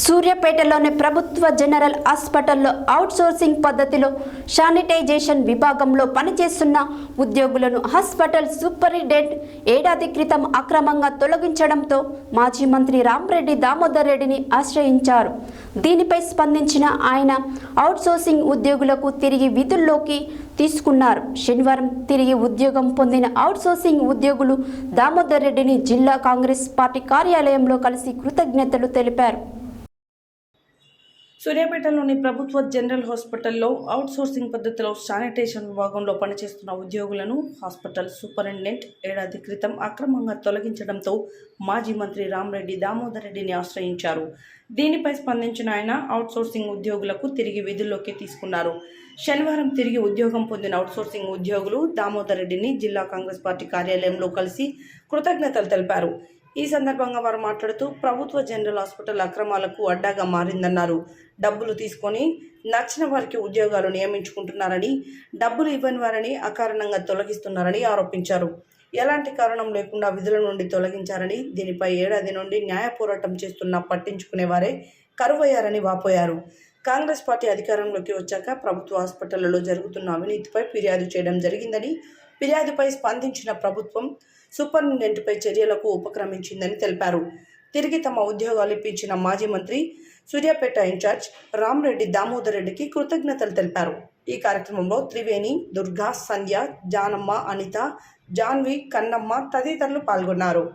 సూర్యాపేటలోని ప్రభుత్వ జనరల్ హాస్పిటల్లో అవుట్సోర్సింగ్ పద్ధతిలో శానిటైజేషన్ విభాగంలో పనిచేస్తున్న ఉద్యోగులను హాస్పిటల్ సూపరింటెండెంట్ ఏడాది క్రితం అక్రమంగా తొలగించడంతో మాజీ మంత్రి రాంరెడ్డి దామోదర్ రెడ్డిని ఆశ్రయించారు. దీనిపై స్పందించిన ఆయన అవుట్సోర్సింగ్ ఉద్యోగులకు తిరిగి విధుల్లోకి తీసుకున్నారు. శనివారం తిరిగి ఉద్యోగం పొందిన అవుట్సోర్సింగ్ ఉద్యోగులు దామోదర్ రెడ్డిని జిల్లా కాంగ్రెస్ పార్టీ కార్యాలయంలో కలిసి కృతజ్ఞతలు తెలిపారు. సూర్యాపేటలోని ప్రభుత్వ జనరల్ హాస్పిటల్లో అవుట్సోర్సింగ్ పద్ధతిలో శానిటేషన్ విభాగంలో పనిచేస్తున్న ఉద్యోగులను హాస్పిటల్ సూపరింటెండెంట్ ఏడాది క్రితం అక్రమంగా తొలగించడంతో మాజీ మంత్రి రాంరెడ్డి దామోదర్ రెడ్డిని ఆశ్రయించారు. దీనిపై స్పందించిన ఆయన అవుట్సోర్సింగ్ ఉద్యోగులకు తిరిగి విధుల్లోకి తీసుకున్నారు. శనివారం తిరిగి ఉద్యోగం పొందిన అవుట్సోర్సింగ్ ఉద్యోగులు దామోదర్ రెడ్డిని జిల్లా కాంగ్రెస్ పార్టీ కార్యాలయంలో కలిసి కృతజ్ఞతలు తెలిపారు. ఈ సందర్భంగా వారు మాట్లాడుతూ ప్రభుత్వ జనరల్ హాస్పిటల్ అక్రమాలకు అడ్డాగా మారిందన్నారు. డబ్బులు తీసుకొని నచ్చిన వారికి ఉద్యోగాలు నియమించుకుంటున్నారని, డబ్బులు ఇవ్వని వారిని అకారణంగా తొలగిస్తున్నారని ఆరోపించారు. ఎలాంటి కారణం లేకుండా విధుల నుండి తొలగించారని, దీనిపై ఏడాది నుండి న్యాయ పోరాటం చేస్తున్నా పట్టించుకునేవారే కరువయ్యారని వాపోయారు. కాంగ్రెస్ పార్టీ అధికారంలోకి వచ్చాక ప్రభుత్వ హాస్పిటళ్లలో జరుగుతున్న అవినీతిపై ఫిర్యాదు చేయడం జరిగిందని, ఫిర్యాదుపై స్పందించిన ప్రభుత్వం సూపరింటెండెంట్పై చర్యలకు ఉపక్రమించిందని తెలిపారు. తిరిగి తమ ఉద్యోగాలు ఇప్పించిన మాజీ మంత్రి సూర్యాపేట ఇన్ఛార్జ్ రాంరెడ్డి దామోదర్ రెడ్డికి కృతజ్ఞతలు తెలిపారు. ఈ కార్యక్రమంలో త్రివేణి, దుర్గా, సంధ్య, జానమ్మ, అనిత, జాన్వి, కన్నమ్మ తదితరులు పాల్గొన్నారు.